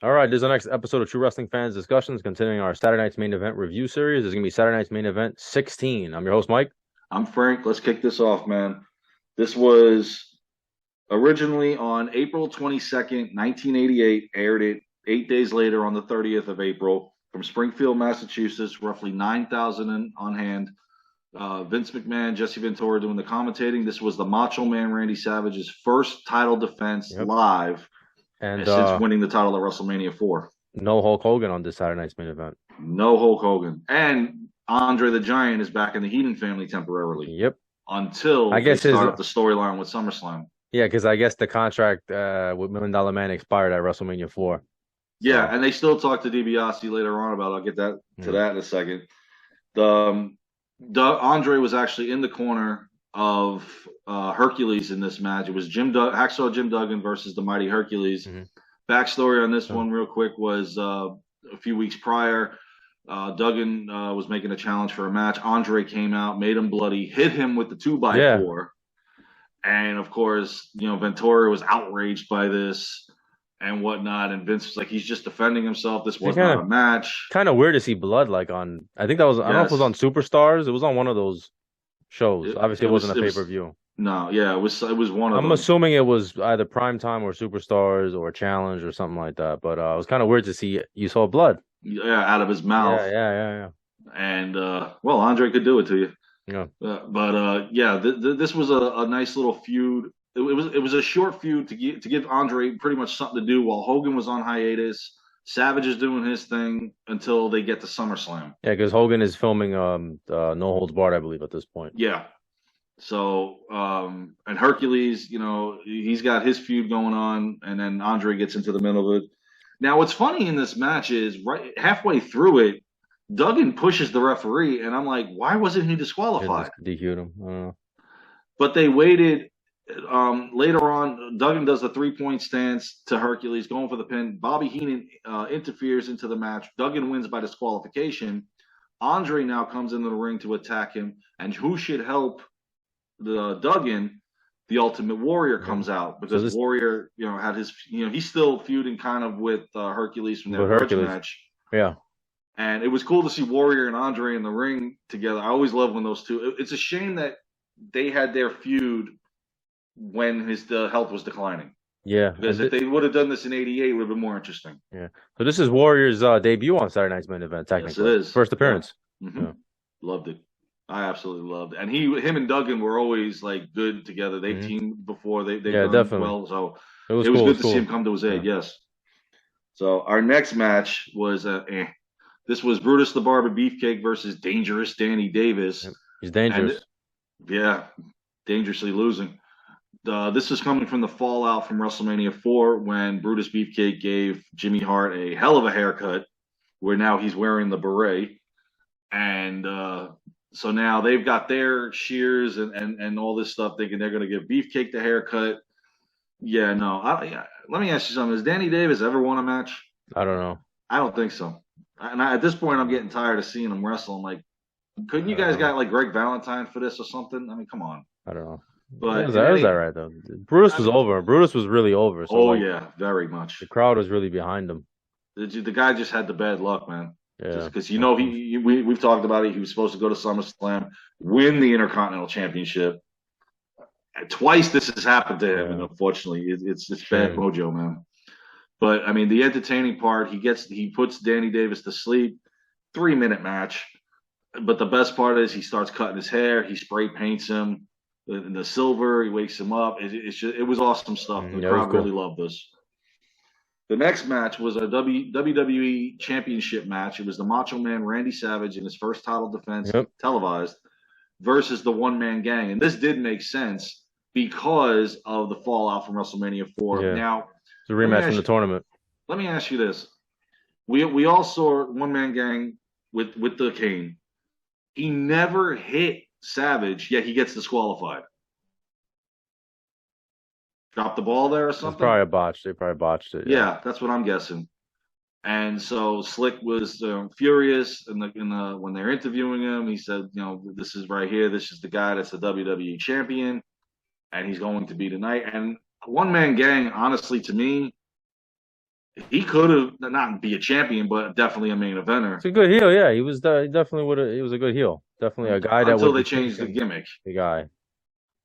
All right, this is the next episode of True Wrestling Fans Discussions, continuing our Saturday Night's Main Event review series. This is going to be Saturday Night's Main Event 16. I'm your host, Mike. I'm Frank. Let's kick this off, man. This was originally on April 22nd, 1988, aired it 8 days later on the 30th of April from Springfield, Massachusetts, roughly 9,000 on hand. Vince McMahon, Jesse Ventura doing the commentating. This was the Macho Man Randy Savage's first title defense Yep. live And since winning the title at WrestleMania 4. no Hulk Hogan on this Saturday Night's Main Event. No Hulk Hogan. And Andre the Giant is back in the Heenan family temporarily. Yep. Until I guess they start up the storyline with SummerSlam. Yeah, because I guess the contract with Million Dollar Man expired at WrestleMania 4. Yeah, and they still talk to DiBiase later on about it. I'll get that that in a second. Andre was actually in the corner of Hercules in this match. It was Hacksaw Jim Duggan versus the Mighty Hercules. Backstory on this one, real quick, was a few weeks prior, Duggan was making a challenge for a match. Andre came out, made him bloody, hit him with the 2x4. And of course, Ventura was outraged by this and whatnot. And Vince was like, he's just defending himself. This was not a match. Kind of weird to see blood I think that was, I don't know if it was on Superstars. It was on one of those shows. Obviously, it wasn't a pay-per-view. No, yeah, it was one of them. I'm assuming it was either Primetime or Superstars or Challenge or something like that. But it was kind of weird to see you saw blood. Yeah, out of his mouth. Yeah. And, well, Andre could do it to you. Yeah. This was a nice little feud. It was a short feud to give Andre pretty much something to do while Hogan was on hiatus. Savage is doing his thing until they get to SummerSlam. Yeah, because Hogan is filming No Holds Barred, I believe, at this point. Yeah. So, and Hercules, he's got his feud going on, and then Andre gets into the middle of it. Now, what's funny in this match is right halfway through it, Duggan pushes the referee, and I'm like, why wasn't he disqualified? DQ'd him. But they waited. Later on, Duggan does the 3-point stance to Hercules, going for the pin. Bobby Heenan interferes into the match. Duggan wins by disqualification. Andre now comes into the ring to attack him, and who should help Duggan? The Ultimate Warrior comes out because Warrior, had his, he's still feuding kind of with Hercules from their first match. Yeah. And it was cool to see Warrior and Andre in the ring together. I always love when those two. It's a shame that they had their feud when his health was declining. Yeah. Because if they would have done this in '88, it would have been more interesting. Yeah. So this is Warrior's debut on Saturday Night's Main Event, technically. Yes, it is. First appearance. Yeah. Mm-hmm. Yeah. Loved it. I absolutely loved it. And him and Duggan were always like good together. They teamed before. They definitely. Well, so it was good to see him come to his aid. Yes. So our next match was This was Brutus the Barber Beefcake versus Dangerous Danny Davis. He's dangerous. Dangerously losing. This is coming from the fallout from WrestleMania 4 when Brutus Beefcake gave Jimmy Hart a hell of a haircut, where now he's wearing the beret. And so now they've got their shears and all this stuff, thinking they're going to give Beefcake the haircut. Yeah, no. Let me ask you something. Has Danny Davis ever won a match? I don't know. I don't think so. And at this point, I'm getting tired of seeing him wrestle. I'm like, couldn't you guys got like Greg Valentine for this or something? I mean, come on. I don't know. But is that right though? Brutus was over. Brutus was really over. So yeah, very much. The crowd was really behind him. The guy just had the bad luck, man. Yeah. Because we've talked about it. He was supposed to go to SummerSlam, win the Intercontinental Championship. And twice this has happened to him, and unfortunately, it's bad mojo, man. But I mean, the entertaining part, he puts Danny Davis to sleep. 3-minute match. But the best part is he starts cutting his hair. He spray paints him in the silver. He wakes him up. It was awesome stuff. The crowd really loved this. The next match was a WWE Championship match. It was the Macho Man Randy Savage in his first title defense, televised, versus the One Man Gang. And this did make sense because of the fallout from WrestleMania 4. Yeah. Now, it's a rematch from the tournament. Let me ask you this. We all saw One Man Gang with the cane. He never hit Savage, yet he gets disqualified. Dropped the ball there or something? It's probably a botch. They probably botched it. Yeah, that's what I'm guessing. And so Slick was furious, and when they're interviewing him, he said, this is right here. This is the guy that's the WWE champion, and he's going to be tonight. And One Man Gang, honestly, to me, he could have not be a champion, but definitely a main eventer. It's a good heel. Yeah, he was he definitely would have. He was a good heel. Definitely a guy that Until would they be changed the facing gimmick. the guy.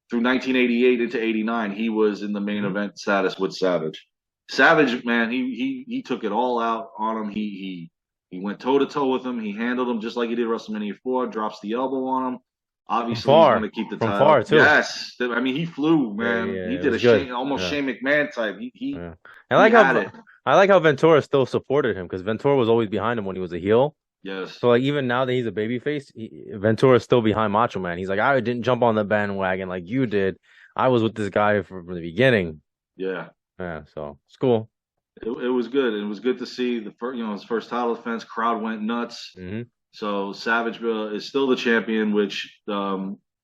Through 1988 into 89, he was in the main event status with Savage. Savage, man, he took it all out on him. He went toe to toe with him. He handled him just like he did WrestleMania 4. Drops the elbow on him. Obviously, he's going to keep the from title. far too. Yes, I mean he flew, man. Yeah, he it did was a good. almost Shane McMahon type. Yeah. Had it. I like how Ventura still supported him because Ventura was always behind him when he was a heel. Yes. So like even now that he's a babyface, Ventura's still behind Macho Man. He's like, I didn't jump on the bandwagon like you did. I was with this guy from the beginning. Yeah. Yeah. So it's cool. It was good. It was good to see the first, his first title defense. Crowd went nuts. Mm-hmm. So Savage is still the champion, which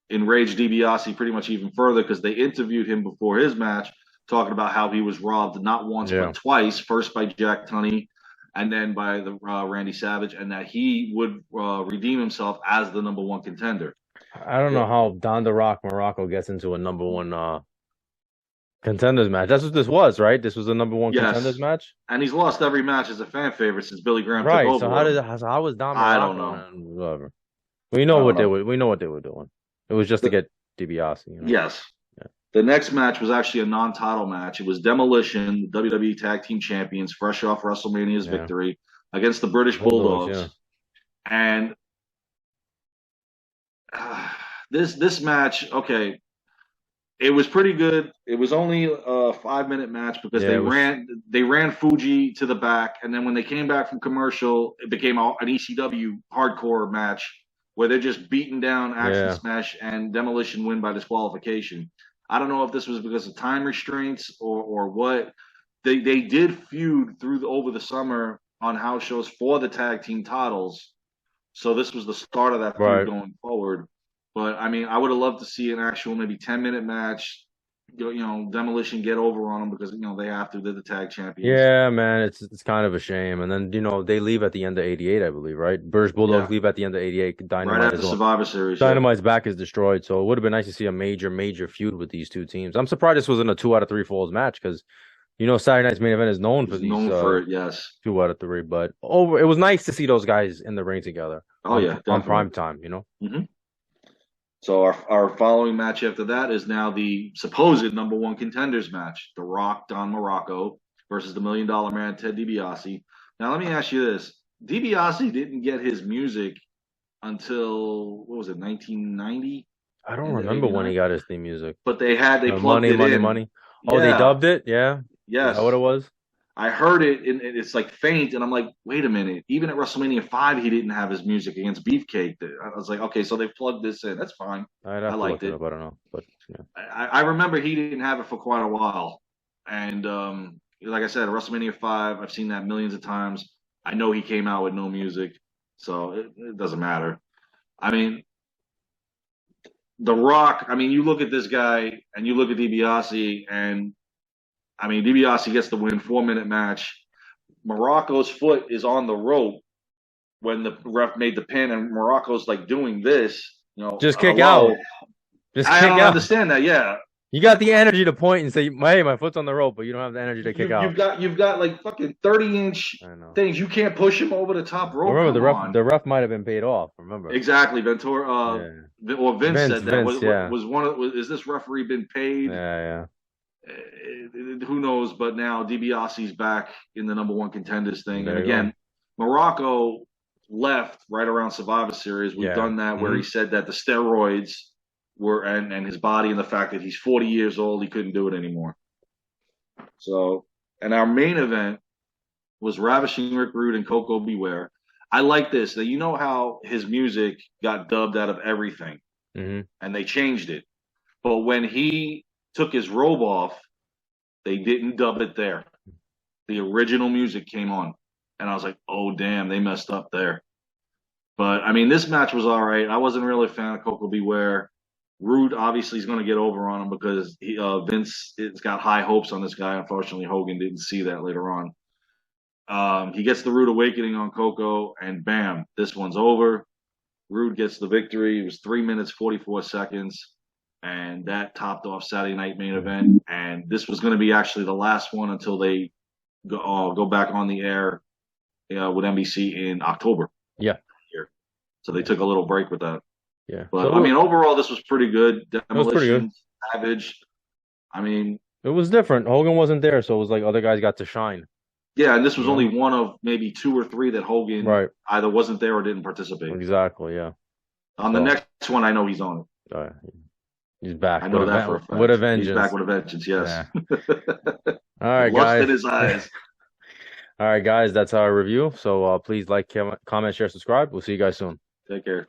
enraged DiBiase pretty much even further because they interviewed him before his match, talking about how he was robbed not once but twice. First by Jack Tunney, and then by the Randy Savage, and that he would redeem himself as the number one contender. I don't know how Don the Rock Morocco gets into a number one contenders match. That's what this was, right? This was the number one contenders match, and he's lost every match as a fan favorite since Billy Graham took over. So how was Don? Morocco? I don't know. Whatever. We know what they were doing. It was just to get DiBiase. Yes. Yeah. The next match was actually a non-title match. It was Demolition, the WWE Tag Team Champions, fresh off WrestleMania's victory against the British Bulldogs. And this match, okay, it was pretty good. It was only a 5-minute match because they ran Fuji to the back, and then when they came back from commercial, it became an ECW hardcore match where they're just beating down Action Smash and Demolition win by disqualification. I don't know if this was because of time restraints or what. They did feud over the summer on house shows for the tag team titles, so this was the start of that feud going forward. But I mean, I would have loved to see an actual maybe 10-minute match. Demolition get over on them because they have to. They're the tag champions. Yeah, man, it's kind of a shame. And then they leave at the end of '88, I believe, right? British Bulldogs leave at the end of '88. Dynamite right after Survivor Series. Dynamite's back is destroyed, so it would have been nice to see a major feud with these two teams. I'm surprised this wasn't a 2 out of 3 falls match because Saturday Night's Main Event is known for these. Known for it, yes. 2 out of 3, but it was nice to see those guys in the ring together. Oh yeah, on prime time, Mm-hmm. So our following match after that is now the supposed number one contenders match: The Rock, Don Morocco versus the $1 Million Man, Ted DiBiase. Now let me ask you this: DiBiase didn't get his music until 1990? I don't remember when he got his theme music. But they plugged it in. Money. Oh, they dubbed it? Yeah. Yes. Is that what it was? I heard it, and it's like faint, and I'm like, wait a minute. Even at WrestleMania 5, he didn't have his music against Beefcake. I was like, okay, so they plugged this in. That's fine. I liked it. I don't know, but yeah. I remember he didn't have it for quite a while, and like I said, WrestleMania 5, I've seen that millions of times. I know he came out with no music, so it doesn't matter. I mean, The Rock. I mean, you look at this guy, and you look at DiBiase, and I mean, DiBiase gets the win, 4-minute match. Morocco's foot is on the rope when the ref made the pin, and Morocco's like doing this. Just kick out. I don't understand that. Yeah, you got the energy to point and say, "Hey, my foot's on the rope," but you don't have the energy to kick out. You've got like fucking 30-inch things. You can't push him over the top rope. Remember, the ref might have been paid off. Remember exactly, Ventura or Vince said that. Is this referee been paid? Yeah. Who knows? But now DiBiase's back in the number one contenders thing, and again, Morocco left right around Survivor Series. We've done that where he said that the steroids were and his body and the fact that he's 40 years old, he couldn't do it anymore. So, and our main event was Ravishing Rick Rude and Coco Beware. I like this. Now, you know how his music got dubbed out of everything, and they changed it. But when he took his robe off, they didn't dub it there. The original music came on. And I was like, oh, damn, they messed up there. But, I mean, this match was all right. I wasn't really a fan of Coco Beware. Rude, obviously, is going to get over on him because Vince has got high hopes on this guy. Unfortunately, Hogan didn't see that later on. He gets the Rude Awakening on Coco, and bam, this one's over. Rude gets the victory. It was 3 minutes, 44 seconds. And that topped off Saturday Night Main Event. And this was going to be actually the last one until they go back on the air with NBC in October. Yeah. Here. So they took a little break with that. Yeah. But I mean, overall, this was pretty good. It was pretty good. Demolition, Savage. I mean, It was different. Hogan wasn't there, so it was like other guys got to shine. yeah, and this was only one of maybe 2 or 3 that Hogan either wasn't there or didn't participate. Exactly, yeah. On the next one, I know he's on it. He's back. I know that for a fact. With a vengeance. He's back with a vengeance, yes. Yeah. All right, Lust guys. in his eyes. All right, guys, that's our review. So please like, comment, share, subscribe. We'll see you guys soon. Take care.